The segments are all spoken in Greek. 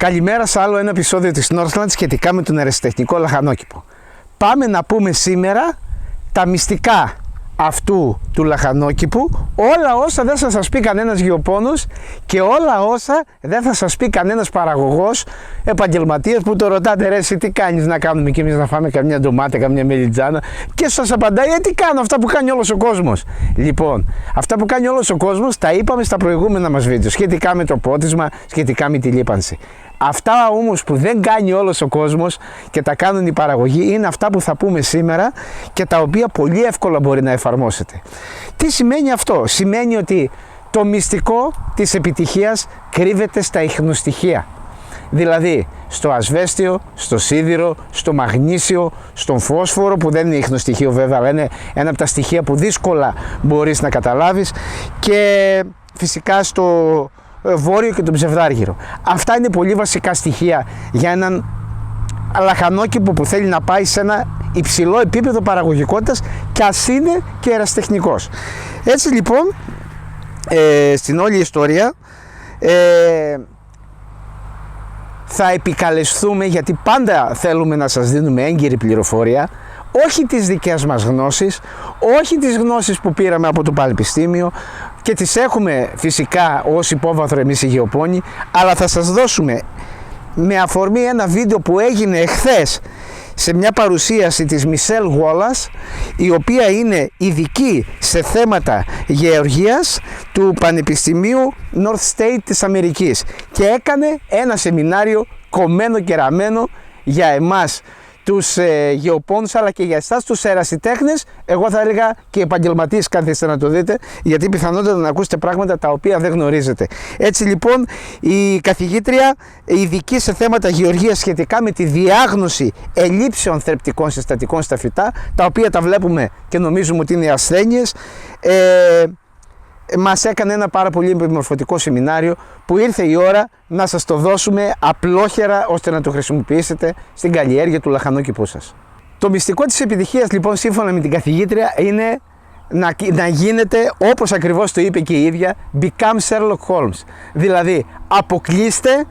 Καλημέρα σε άλλο ένα επεισόδιο της Northland σχετικά με τον ερασιτεχνικό λαχανόκηπο. Πάμε να πούμε σήμερα τα μυστικά αυτού του λαχανόκηπου, όλα όσα δεν θα σας πει κανένας γεωπόνος και όλα όσα δεν θα σας πει κανένας παραγωγός, επαγγελματίας που το ρωτάτε, ρε εσύ τι κάνεις να κάνουμε και εμείς να φάμε καμιά ντομάτα, καμιά μελιτζάνα, και σας απαντάει, τι κάνω, αυτά που κάνει όλος ο κόσμος. Λοιπόν, αυτά που κάνει όλος ο κόσμος τα είπαμε στα προηγούμενα μας βίντεο σχετικά με το πότισμα, σχετικά με τη λίπανση. Αυτά όμως που δεν κάνει όλος ο κόσμος και τα κάνουν οι παραγωγοί είναι αυτά που θα πούμε σήμερα και τα οποία πολύ εύκολα μπορεί να εφαρμόσετε. Τι σημαίνει αυτό? Σημαίνει ότι το μυστικό της επιτυχίας κρύβεται στα ιχνοστοιχεία. Δηλαδή στο ασβέστιο, στο σίδηρο, στο μαγνήσιο, στον φόσφορο, που δεν είναι ιχνοστοιχείο βέβαια, αλλά είναι ένα από τα στοιχεία που δύσκολα μπορείς να καταλάβεις, και φυσικά στο βόρειο και τον ψευδάργυρο. Αυτά είναι πολύ βασικά στοιχεία για έναν λαχανόκηπο που θέλει να πάει σε ένα υψηλό επίπεδο παραγωγικότητας και ας είναι και ερασιτεχνικός. Έτσι λοιπόν, στην όλη ιστορία θα επικαλεστούμε, γιατί πάντα θέλουμε να σας δίνουμε έγκυρη πληροφορία, όχι τις δικές μας γνώσεις, όχι τις γνώσεις που πήραμε από το πανεπιστήμιο και τις έχουμε φυσικά ως υπόβαθρο εμείς οι γεωπόνοι, αλλά θα σας δώσουμε με αφορμή ένα βίντεο που έγινε εχθές σε μια παρουσίαση της Μισελ Γουόλας, η οποία είναι ειδική σε θέματα γεωργίας του Πανεπιστημίου North State της Αμερικής και έκανε ένα σεμινάριο κομμένο και ραμμένο για εμάς τους γεωπόνους, αλλά και για εσάς τους ερασιτέχνες, εγώ θα έλεγα και επαγγελματίες, καθίστε να το δείτε, γιατί πιθανότατα να ακούσετε πράγματα τα οποία δεν γνωρίζετε. Έτσι λοιπόν, η καθηγήτρια ειδική σε θέματα γεωργίας σχετικά με τη διάγνωση ελλείψεων θρεπτικών συστατικών στα φυτά, τα οποία τα βλέπουμε και νομίζουμε ότι είναι ασθένειες, μας έκανε ένα πάρα πολύ επιμορφωτικό σεμινάριο που ήρθε η ώρα να σας το δώσουμε απλόχερα ώστε να το χρησιμοποιήσετε στην καλλιέργεια του λαχανόκηπού σας. Το μυστικό της επιτυχίας λοιπόν, σύμφωνα με την καθηγήτρια, είναι να γίνετε, όπως ακριβώς το είπε και η ίδια, become Sherlock Holmes. Δηλαδή αποκλείστε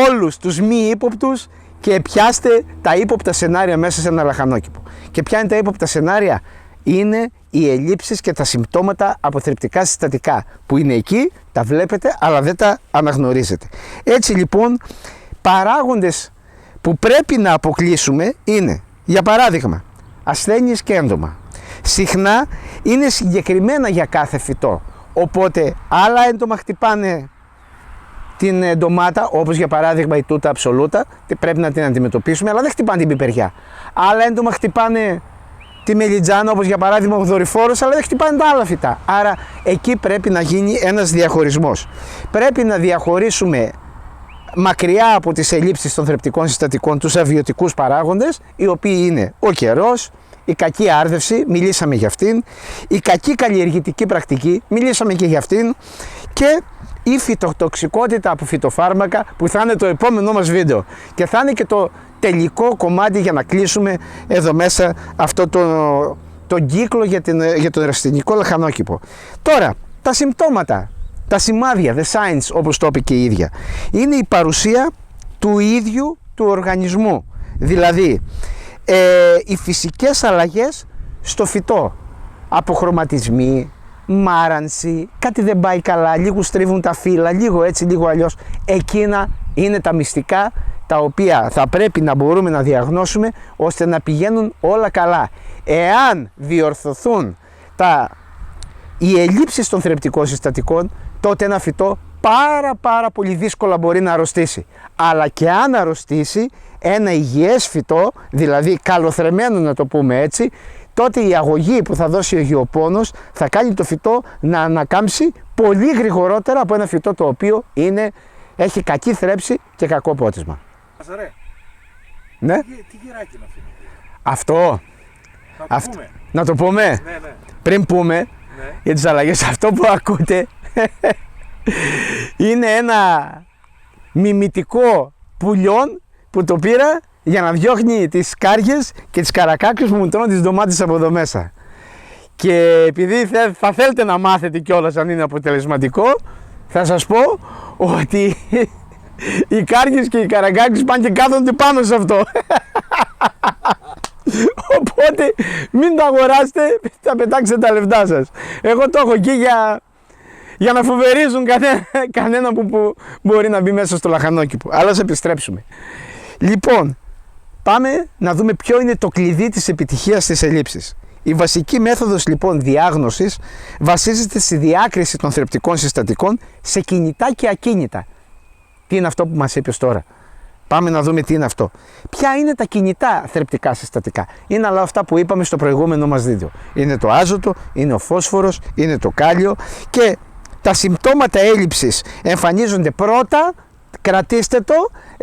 όλους τους μη ύποπτους και πιάστε τα ύποπτα σενάρια μέσα σε ένα λαχανόκηπο. Και ποια είναι τα ύποπτα σενάρια? Είναι οι ελλείψεις και τα συμπτώματα από θρεπτικά συστατικά που είναι εκεί, τα βλέπετε αλλά δεν τα αναγνωρίζετε. Έτσι λοιπόν, παράγοντες που πρέπει να αποκλείσουμε είναι, για παράδειγμα, ασθένειες και έντομα. Συχνά είναι συγκεκριμένα για κάθε φυτό, οπότε άλλα έντομα χτυπάνε την ντομάτα, όπως για παράδειγμα η τούτα αψολούτα, πρέπει να την αντιμετωπίσουμε, αλλά δεν χτυπάνε την πιπεριά. Άλλα έντομα χτυπάνε τη μελιτζάνα, όπως για παράδειγμα ο δορυφόρος, αλλά δεν χτυπάνε τα άλλα φυτά. Άρα εκεί πρέπει να γίνει ένας διαχωρισμός. Πρέπει να διαχωρίσουμε μακριά από τις ελλείψεις των θρεπτικών συστατικών τους αβιωτικούς παράγοντες, οι οποίοι είναι ο καιρός, η κακή άρδευση, μιλήσαμε για αυτήν, η κακή καλλιεργητική πρακτική, μιλήσαμε και για αυτήν, και η φυτοτοξικότητα από φυτοφάρμακα, που θα είναι το επόμενό μας βίντεο και θα είναι και το τελικό κομμάτι για να κλείσουμε εδώ μέσα αυτό το κύκλο για το ερασιτεχνικό λαχανόκηπο. Τώρα, τα συμπτώματα, τα σημάδια, the signs, όπως το είπε και η ίδια, είναι η παρουσία του ίδιου του οργανισμού. Δηλαδή, οι φυσικές αλλαγές στο φυτό, αποχρωματισμοί, μάρανση, κάτι δεν πάει καλά, λίγο στρίβουν τα φύλλα, λίγο έτσι, λίγο αλλιώς. Εκείνα είναι τα μυστικά τα οποία θα πρέπει να μπορούμε να διαγνώσουμε ώστε να πηγαίνουν όλα καλά. Εάν διορθωθούν οι ελλείψεις των θρεπτικών συστατικών, τότε ένα φυτό πάρα πολύ δύσκολα μπορεί να αρρωστήσει. Αλλά και αν αρρωστήσει, ένα υγιές φυτό, δηλαδή καλοθρεμμένο να το πούμε έτσι, τότε η αγωγή που θα δώσει ο γεωπόνος θα κάνει το φυτό να ανακάμψει πολύ γρηγορότερα από ένα φυτό το οποίο έχει κακή θρέψη και κακό πότισμα. Ρε. Ναι. Τι γυράκι είναι αυτό? Να το πούμε. Ναι. Πριν πούμε για τις αλλαγές, αυτό που ακούτε είναι ένα μιμητικό πουλιόν που το πήρα για να διώχνει τις κάριες και τις καρακάκες που μου τρώνε τις ντομάτες από εδώ μέσα. Και επειδή θα θέλετε να μάθετε κιόλας αν είναι αποτελεσματικό, θα σας πω ότι οι Κάρκες και οι Καραγκάκες πάνε και κάθονται πάνω σε αυτό. Οπότε μην το αγοράσετε, θα πετάξετε τα λεφτά σας. Εγώ το έχω εκεί για να φοβερίζουν κανένα που μπορεί να μπει μέσα στο λαχανόκηπο. Αλλά ας επιστρέψουμε. Λοιπόν, πάμε να δούμε ποιο είναι το κλειδί της επιτυχίας της ελλείψης. Η βασική μέθοδος λοιπόν διάγνωσης βασίζεται στη διάκριση των θρεπτικών συστατικών σε κινητά και ακίνητα. Τι είναι αυτό που μας είπες τώρα? Πάμε να δούμε τι είναι αυτό. Ποια είναι τα κινητά θρεπτικά συστατικά? Είναι όλα αυτά που είπαμε στο προηγούμενο μας βίντεο. Είναι το άζωτο, είναι ο φόσφορος, είναι το κάλιο και τα συμπτώματα έλλειψης εμφανίζονται πρώτα, κρατήστε το,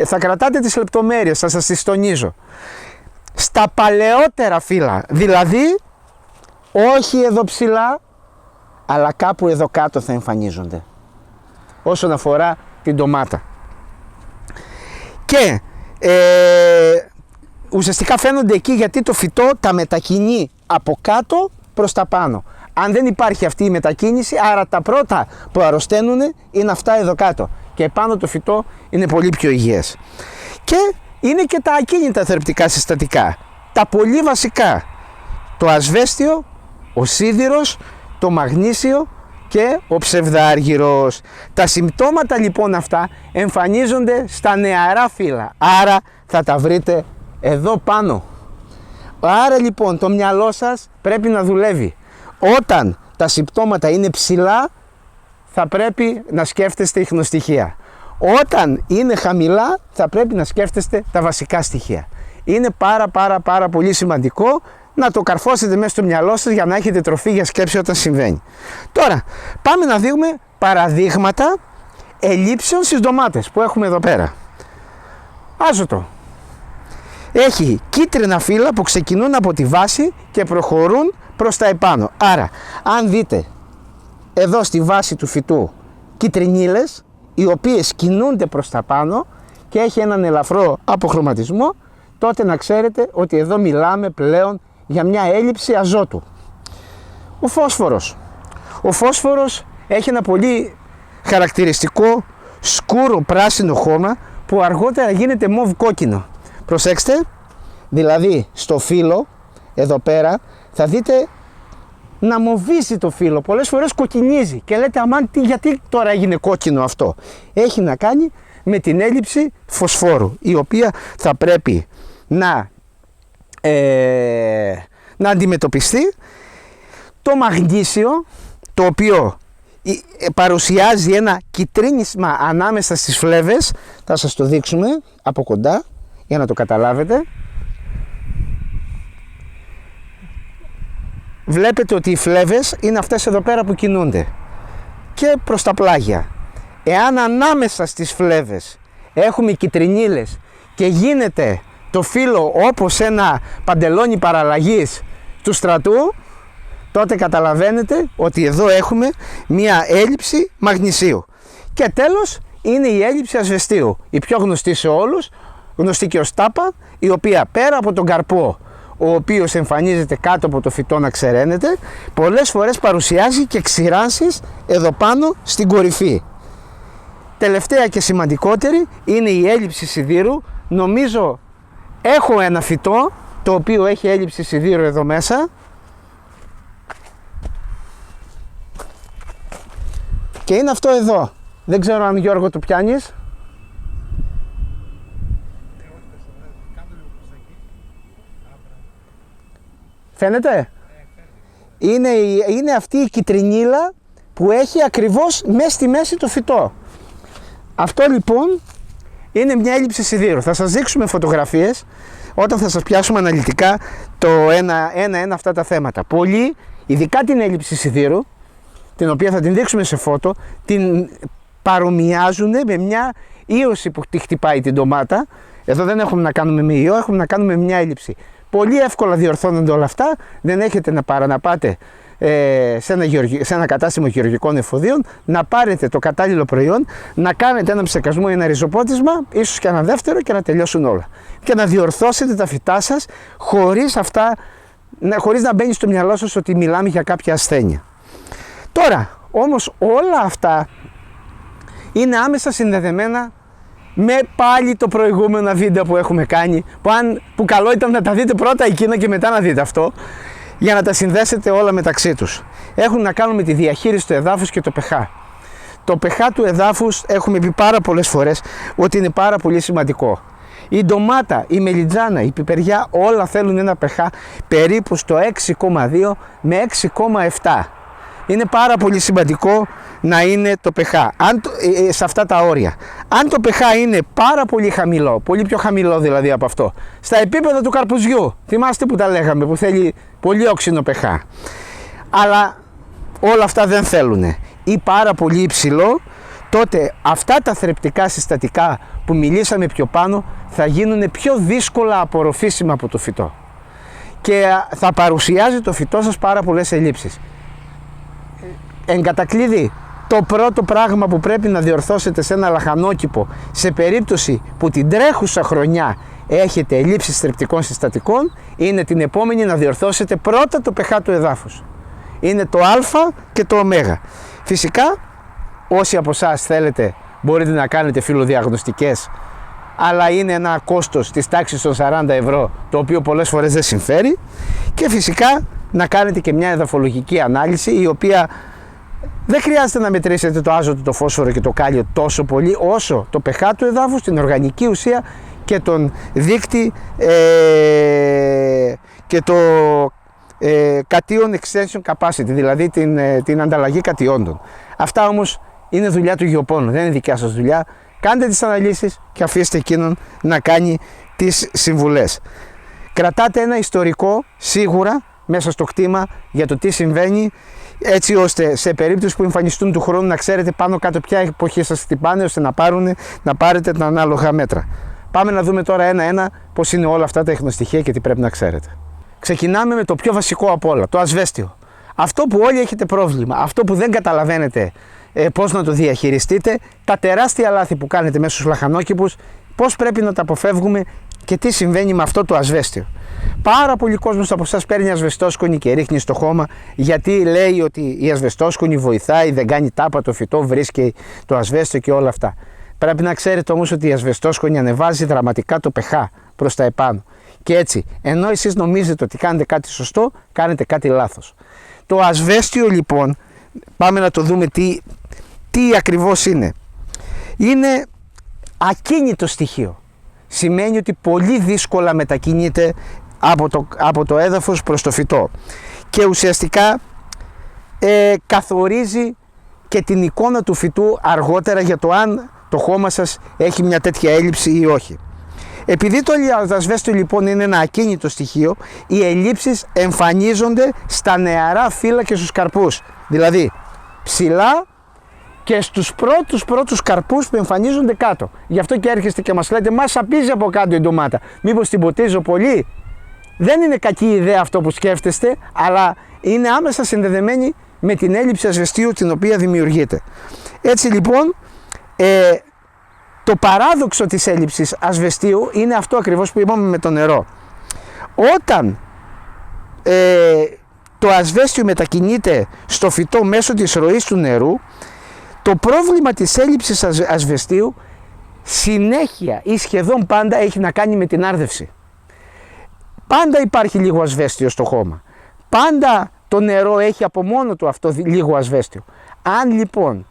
θα κρατάτε τις λεπτομέρειες, θα σας τις τονίζω. Στα παλαιότερα φύλλα, δηλαδή όχι εδώ ψηλά, αλλά κάπου εδώ κάτω θα εμφανίζονται. Όσον αφορά την ντομάτα. Και ουσιαστικά φαίνονται εκεί γιατί το φυτό τα μετακινεί από κάτω προς τα πάνω. Αν δεν υπάρχει αυτή η μετακίνηση, άρα τα πρώτα που αρρωσταίνουν είναι αυτά εδώ κάτω. Και πάνω το φυτό είναι πολύ πιο υγιές. Και είναι και τα ακίνητα θρεπτικά συστατικά. Τα πολύ βασικά. Το ασβέστιο, ο σίδηρος, το μαγνήσιο και ο ψευδάργυρος. Τα συμπτώματα λοιπόν αυτά εμφανίζονται στα νεαρά φύλλα. Άρα θα τα βρείτε εδώ πάνω. Άρα λοιπόν το μυαλό σας πρέπει να δουλεύει. Όταν τα συμπτώματα είναι ψηλά θα πρέπει να σκέφτεστε ιχνοστοιχεία. Όταν είναι χαμηλά θα πρέπει να σκέφτεστε τα βασικά στοιχεία. Είναι πάρα πολύ σημαντικό να το καρφώσετε μέσα στο μυαλό σας για να έχετε τροφή για σκέψη όταν συμβαίνει. Τώρα πάμε να δούμε παραδείγματα ελλείψεων στις ντομάτες που έχουμε εδώ πέρα. Άζωτο. Έχει κίτρινα φύλλα που ξεκινούν από τη βάση και προχωρούν προς τα επάνω. Άρα αν δείτε εδώ στη βάση του φυτού κιτρινίλες οι οποίες κινούνται προς τα πάνω και έχει έναν ελαφρό αποχρωματισμό, τότε να ξέρετε ότι εδώ μιλάμε πλέον για μια έλλειψη αζότου. Ο φόσφορος. Ο φόσφορος έχει ένα πολύ χαρακτηριστικό σκούρο πράσινο χώμα που αργότερα γίνεται μοβ κόκκινο. Προσέξτε, δηλαδή στο φύλλο εδώ πέρα θα δείτε να μοβίζει το φύλλο, πολλές φορές κοκκινίζει και λέτε αμάν γιατί τώρα έγινε κόκκινο αυτό? Έχει να κάνει με την έλλειψη φωσφόρου, η οποία θα πρέπει να αντιμετωπιστεί. Το μαγνήσιο, το οποίο παρουσιάζει ένα κυτρίνισμα ανάμεσα στις φλέβες, θα σας το δείξουμε από κοντά για να το καταλάβετε. Βλέπετε ότι οι φλέβες είναι αυτές εδώ πέρα που κινούνται και προς τα πλάγια. Εάν ανάμεσα στις φλέβες έχουμε κυτρινίλες και γίνεται το φύλλο όπως ένα παντελόνι παραλλαγής του στρατού, τότε καταλαβαίνετε ότι εδώ έχουμε μία έλλειψη μαγνησίου. Και τέλος είναι η έλλειψη ασβεστίου, η πιο γνωστή σε όλους, γνωστή και ως τάπα, η οποία πέρα από τον καρπό, ο οποίος εμφανίζεται κάτω από το φυτό να ξεραίνεται, πολλές φορές παρουσιάζει και ξηράνσεις εδώ πάνω στην κορυφή. Τελευταία και σημαντικότερη είναι η έλλειψη σιδήρου. Νομίζω έχω ένα φυτό το οποίο έχει έλλειψη σιδήρου εδώ μέσα και είναι αυτό εδώ. Δεν ξέρω αν Γιώργο το πιάνεις. Φαίνεται? Είναι αυτή η κυτρινίλα που έχει ακριβώς μέσα στη μέση το φυτό. Αυτό λοιπόν είναι μια έλλειψη σιδήρου. Θα σας δείξουμε φωτογραφίες όταν θα σας πιάσουμε αναλυτικά το ένα αυτά τα θέματα. Πολλοί, ειδικά την έλλειψη σιδήρου, την οποία θα την δείξουμε σε φώτο, την παρομοιάζουν με μια ίωση που τη χτυπάει την ντομάτα. Εδώ δεν έχουμε να κάνουμε με ιό, έχουμε να κάνουμε με μια έλλειψη. Πολύ εύκολα διορθώνονται όλα αυτά, δεν έχετε να πάτε σε ένα κατάστημα γεωργικών εφοδίων, να πάρετε το κατάλληλο προϊόν, να κάνετε ένα ψεκασμό ή ένα ριζοπότισμα, ίσως και ένα δεύτερο και να τελειώσουν όλα. Και να διορθώσετε τα φυτά σας χωρίς να μπαίνει στο μυαλό σας ότι μιλάμε για κάποια ασθένεια. Τώρα, όμως όλα αυτά είναι άμεσα συνδεδεμένα με πάλι το προηγούμενο βίντεο που έχουμε κάνει, που καλό ήταν να τα δείτε πρώτα εκείνα και μετά να δείτε αυτό, για να τα συνδέσετε όλα μεταξύ τους. Έχουν να κάνουν με τη διαχείριση του εδάφους και το pH. Το pH του εδάφους έχουμε πει πάρα πολλές φορές ότι είναι πάρα πολύ σημαντικό. Η ντομάτα, η μελιτζάνα, η πιπεριά όλα θέλουν ένα pH περίπου στο 6,2 με 6,7. Είναι πάρα πολύ σημαντικό να είναι το pH σε αυτά τα όρια. Αν το pH είναι πάρα πολύ χαμηλό, πολύ πιο χαμηλό δηλαδή από αυτό, στα επίπεδα του καρπουζιού, θυμάστε που τα λέγαμε, που θέλει πολύ όξινο pH, αλλά όλα αυτά δεν θέλουν, ή πάρα πολύ υψηλό, τότε αυτά τα θρεπτικά συστατικά που μιλήσαμε πιο πάνω θα γίνουν πιο δύσκολα απορροφήσιμα από το φυτό και θα παρουσιάζει το φυτό σας πάρα πολλές ελλείψεις. Εν κατακλείδη, το πρώτο πράγμα που πρέπει να διορθώσετε σε ένα λαχανόκηπο, σε περίπτωση που την τρέχουσα χρονιά έχετε ελλείψεις θρεπτικών συστατικών, είναι την επόμενη να διορθώσετε πρώτα το pH του εδάφους. Είναι το α και το ω. Φυσικά, όσοι από εσάς θέλετε μπορείτε να κάνετε φιλοδιαγνωστικές, αλλά είναι ένα κόστος της τάξης των 40 ευρώ, το οποίο πολλές φορές δεν συμφέρει, και φυσικά να κάνετε και μια εδαφολογική ανάλυση, η οποία δεν χρειάζεται να μετρήσετε το άζωτο, το φόσφορο και το κάλιο τόσο πολύ, όσο το pH του εδάφους, την οργανική ουσία και τον δείκτη και το cation extension capacity, δηλαδή την ανταλλαγή κατιόντων. Αυτά όμως είναι δουλειά του γεωπόνου, δεν είναι δικιά σας δουλειά. Κάντε τις αναλύσεις και αφήστε εκείνον να κάνει τις συμβουλές. Κρατάτε ένα ιστορικό σίγουρα μέσα στο κτήμα για το τι συμβαίνει, έτσι ώστε σε περίπτωση που εμφανιστούν του χρόνου να ξέρετε πάνω κάτω ποια εποχή σας χτυπάνε, ώστε να πάρετε τα ανάλογα μέτρα. Πάμε να δούμε τώρα ένα-ένα πώς είναι όλα αυτά τα ιχνοστοιχεία και τι πρέπει να ξέρετε. Ξεκινάμε με το πιο βασικό από όλα, το ασβέστιο. Αυτό που όλοι έχετε πρόβλημα, αυτό που δεν καταλαβαίνετε πώς να το διαχειριστείτε, τα τεράστια λάθη που κάνετε μέσα στους λαχανόκηπους, πώς πρέπει να τα αποφεύγουμε και τι συμβαίνει με αυτό το ασβέστιο. Πάρα πολλοί κόσμος από εσάς παίρνει ασβεστόσκονη και ρίχνει στο χώμα, γιατί λέει ότι η ασβεστόσκονη βοηθάει, δεν κάνει τάπα το φυτό, βρίσκει το ασβέστιο και όλα αυτά. Πρέπει να ξέρετε όμως ότι η ασβεστόσκονη ανεβάζει δραματικά το pH προς τα επάνω. Και έτσι, ενώ εσείς νομίζετε ότι κάνετε κάτι σωστό, κάνετε κάτι λάθος. Το ασβέστιο λοιπόν, πάμε να το δούμε τι ακριβώς είναι. Είναι ακίνητο στοιχείο. Σημαίνει ότι πολύ δύσκολα μετακινείται από το έδαφος προς το φυτό. Και ουσιαστικά καθορίζει και την εικόνα του φυτού αργότερα για το αν το χώμα σας έχει μια τέτοια έλλειψη ή όχι. Επειδή το ασβέστιο λοιπόν είναι ένα ακίνητο στοιχείο, οι ελλείψεις εμφανίζονται στα νεαρά φύλλα και στους καρπούς. Δηλαδή ψηλά και στους πρώτους καρπούς που εμφανίζονται κάτω. Γι' αυτό και έρχεστε και μας λέτε, μας σαπίζει από κάτω η ντομάτα, μήπως την ποτίζω πολύ? Δεν είναι κακή ιδέα αυτό που σκέφτεστε, αλλά είναι άμεσα συνδεδεμένη με την έλλειψη ασβεστίου την οποία δημιουργείται. Έτσι λοιπόν, το παράδοξο της έλλειψης ασβεστίου είναι αυτό ακριβώς που είπαμε με το νερό. Όταν το ασβέστιο μετακινείται στο φυτό μέσω της ροής του νερού, το πρόβλημα της έλλειψης ασβεστίου συνέχεια ή σχεδόν πάντα έχει να κάνει με την άρδευση. Πάντα υπάρχει λίγο ασβέστιο στο χώμα. Πάντα το νερό έχει από μόνο του αυτό λίγο ασβέστιο. Αν λοιπόν,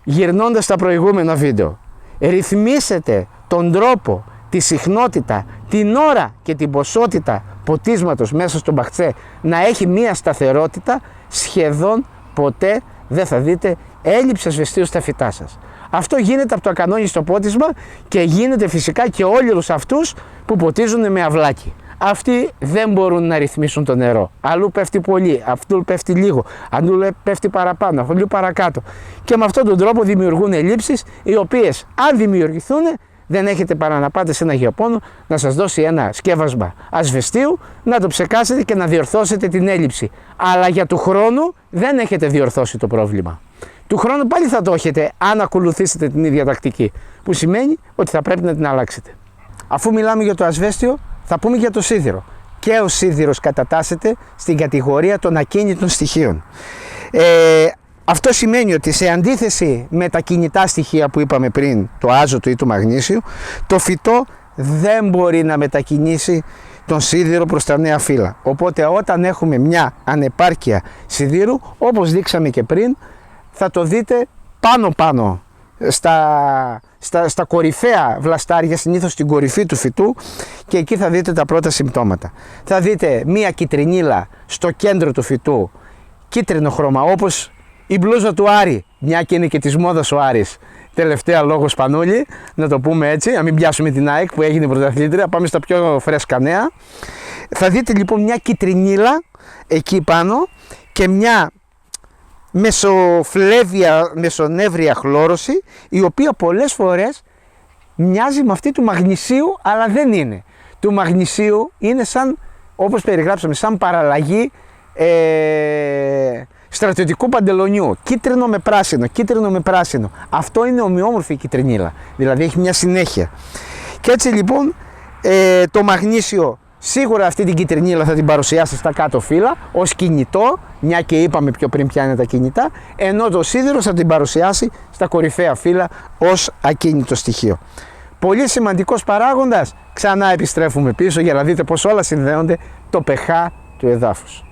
γυρνώντας τα προηγούμενα βίντεο, ρυθμίσετε τον τρόπο, τη συχνότητα, την ώρα και την ποσότητα ποτίσματος μέσα στον μπαχτσέ να έχει μία σταθερότητα, σχεδόν ποτέ δεν θα δείτε έλλειψη ασβεστίου στα φυτά σας. Αυτό γίνεται από το ακανόνιστο πότισμα και γίνεται φυσικά και όλους αυτούς που ποτίζουν με αυλάκι. Αυτοί δεν μπορούν να ρυθμίσουν το νερό. Αλλού πέφτει πολύ, αυτού πέφτει λίγο, αλλού πέφτει παραπάνω, αλλού παρακάτω. Και με αυτόν τον τρόπο δημιουργούν ελλείψεις, οι οποίες αν δημιουργηθούν, δεν έχετε παρά να πάτε σε ένα γεωπόνο να σας δώσει ένα σκεύασμα ασβεστίου, να το ψεκάσετε και να διορθώσετε την έλλειψη. Αλλά για του χρόνου δεν έχετε διορθώσει το πρόβλημα. Του χρόνου πάλι θα το έχετε αν ακολουθήσετε την ίδια τακτική, που σημαίνει ότι θα πρέπει να την αλλάξετε. Αφού μιλάμε για το ασβέστιο, θα πούμε για το σίδηρο. Και ο σίδηρος κατατάσσεται στην κατηγορία των ακίνητων στοιχείων. Αυτό σημαίνει ότι σε αντίθεση με τα κινητά στοιχεία που είπαμε πριν, το άζωτο ή το μαγνήσιο, το φυτό δεν μπορεί να μετακινήσει τον σίδηρο προς τα νέα φύλλα. Οπότε όταν έχουμε μια ανεπάρκεια σιδήρου, όπως δείξαμε και πριν, θα το δείτε πάνω στα κορυφαία βλαστάρια, συνήθως στην κορυφή του φυτού, και εκεί θα δείτε τα πρώτα συμπτώματα. Θα δείτε μια κυτρινίλα στο κέντρο του φυτού, κίτρινο χρώμα, όπως η μπλούζα του Άρη, μια και είναι και της μόδας ο Άρης. Τελευταία λόγο Σπανούλη, να το πούμε έτσι, να μην πιάσουμε την ΑΕΚ που έγινε πρωταθλήτρια, πάμε στα πιο φρέσκα νέα. Θα δείτε λοιπόν μια κυτρινίλα εκεί πάνω και μια μεσονεύρια χλώρωση, η οποία πολλές φορές μοιάζει με αυτή του μαγνησίου, αλλά δεν είναι. Του μαγνησίου είναι σαν, όπως περιγράψαμε, σαν παραλλαγή στρατιωτικού παντελονιού, κίτρινο με πράσινο, κίτρινο με πράσινο. Αυτό είναι ομοιόμορφη κυτρινίλα, δηλαδή έχει μια συνέχεια. Και έτσι λοιπόν το μαγνήσιο σίγουρα αυτή την κυτρινίλα θα την παρουσιάσει στα κάτω φύλλα ως κινητό, μια και είπαμε πιο πριν ποια είναι τα κινητά, ενώ το σίδηρο θα την παρουσιάσει στα κορυφαία φύλλα ως ακίνητο στοιχείο. Πολύ σημαντικός παράγοντας, ξανά επιστρέφουμε πίσω για να δείτε πως όλα συνδέονται, το pH του εδάφους.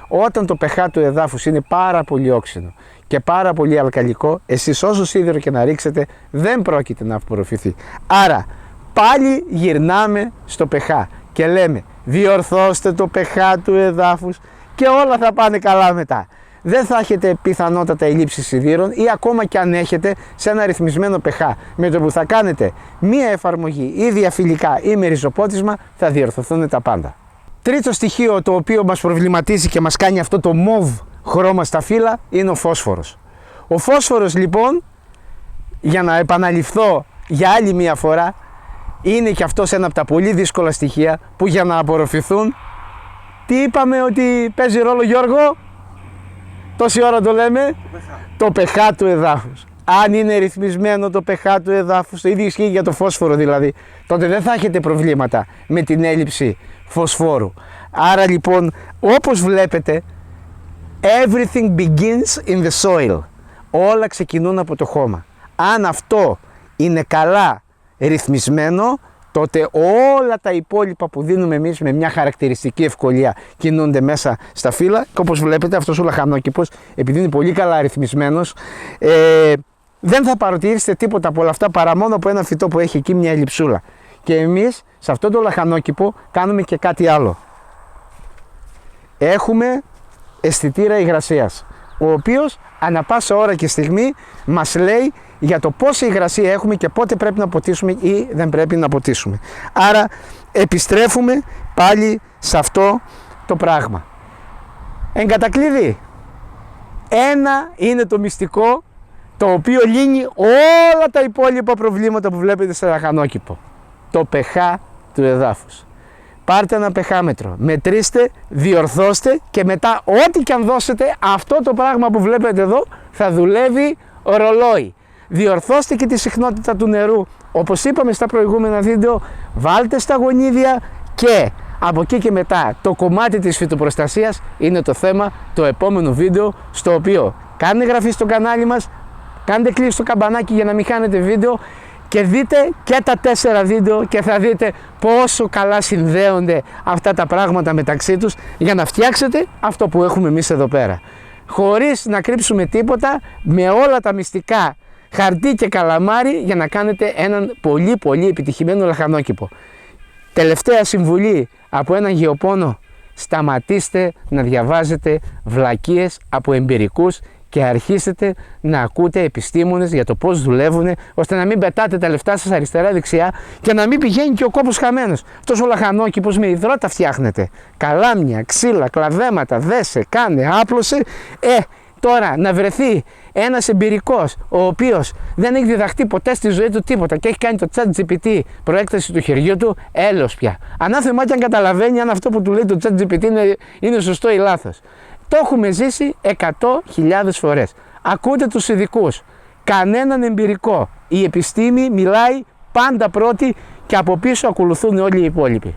Όταν το pH του εδάφους είναι πάρα πολύ όξινο και πάρα πολύ αλκαλικό, εσείς όσο σίδηρο και να ρίξετε δεν πρόκειται να απορροφηθεί. Άρα πάλι γυρνάμε στο pH και λέμε διορθώστε το pH του εδάφους και όλα θα πάνε καλά μετά. Δεν θα έχετε πιθανότατα ελλείψεις σιδήρων ή ακόμα και αν έχετε σε ένα ρυθμισμένο pH. Με το που θα κάνετε μία εφαρμογή ή διαφυλικά ή με ριζοπότισμα θα διορθωθούν τα πάντα. Τρίτο στοιχείο το οποίο μας προβληματίζει και μας κάνει αυτό το μοβ χρώμα στα φύλλα είναι ο φόσφορος. Ο φόσφορος λοιπόν, για να επαναληφθώ για άλλη μία φορά, είναι και αυτός ένα από τα πολύ δύσκολα στοιχεία που για να απορροφηθούν, τι είπαμε ότι παίζει ρόλο, Γιώργο, τόση ώρα το λέμε, το pH του εδάφους. Αν είναι ρυθμισμένο το pH του εδάφους, το ίδιο ισχύει για το φόσφορο δηλαδή, τότε δεν θα έχετε προβλήματα με την έλλειψη φωσφόρου. Άρα λοιπόν, όπως βλέπετε, everything begins in the soil. Όλα ξεκινούν από το χώμα. Αν αυτό είναι καλά ρυθμισμένο, τότε όλα τα υπόλοιπα που δίνουμε εμείς με μια χαρακτηριστική ευκολία κινούνται μέσα στα φύλλα. Και όπως βλέπετε, αυτός ο λαχανόκηπος, επειδή είναι πολύ καλά ρυθμισμένος, δεν θα παρατηρήσετε τίποτα από όλα αυτά παρά μόνο από ένα φυτό που έχει εκεί μια ελλειψούλα. Και εμείς σε αυτό το λαχανόκηπο κάνουμε και κάτι άλλο. Έχουμε αισθητήρα υγρασίας, ο οποίος ανά πάσα ώρα και στιγμή μας λέει για το πόση υγρασία έχουμε και πότε πρέπει να ποτίσουμε ή δεν πρέπει να ποτίσουμε. Άρα επιστρέφουμε πάλι σε αυτό το πράγμα. Εν κατακλείδη, ένα είναι το μυστικό το οποίο λύνει όλα τα υπόλοιπα προβλήματα που βλέπετε στο λαχανόκηπο. Το pH του εδάφους. Πάρτε ένα pH μέτρο, μετρήστε, διορθώστε και μετά ό,τι και αν δώσετε, αυτό το πράγμα που βλέπετε εδώ θα δουλεύει ρολόι. Διορθώστε και τη συχνότητα του νερού, όπως είπαμε στα προηγούμενα βίντεο, βάλτε στα γονίδια και από εκεί και μετά το κομμάτι της φυτοπροστασίας είναι το θέμα το επόμενο βίντεο, στο οποίο κάντε εγγραφή στο κανάλι μας, κάντε κλικ στο καμπανάκι για να μην χάνετε βίντεο και δείτε και τα 4 βίντεο και θα δείτε πόσο καλά συνδέονται αυτά τα πράγματα μεταξύ τους για να φτιάξετε αυτό που έχουμε εμείς εδώ πέρα. Χωρίς να κρύψουμε τίποτα, με όλα τα μυστικά, χαρτί και καλαμάρι, για να κάνετε έναν πολύ πολύ επιτυχημένο λαχανόκηπο. Τελευταία συμβουλή από έναν γεωπόνο: σταματήστε να διαβάζετε βλακίες από εμπειρικούς και αρχίσετε να ακούτε επιστήμονες για το πώς δουλεύουν, ώστε να μην πετάτε τα λεφτά σας αριστερά-δεξιά και να μην πηγαίνει και ο κόπος χαμένος. Αυτός ο λαχανόκηπος με υδρότα φτιάχνεται. Καλάμια, ξύλα, κλαδέματα, δέσε, κάνε, άπλωσε. Τώρα να βρεθεί ένας εμπειρικός, ο οποίος δεν έχει διδαχτεί ποτέ στη ζωή του τίποτα και έχει κάνει το ChatGPT προέκταση του χεριού του, έλεος πια. Ανάθεμα και αν καταλαβαίνει αν αυτό που του λέει το ChatGPT είναι σωστό ή λάθος. Το έχουμε ζήσει 100.000 φορές. Ακούτε τους ειδικούς, κανέναν εμπειρικό. Η επιστήμη μιλάει πάντα πρώτη και από πίσω ακολουθούν όλοι οι υπόλοιποι.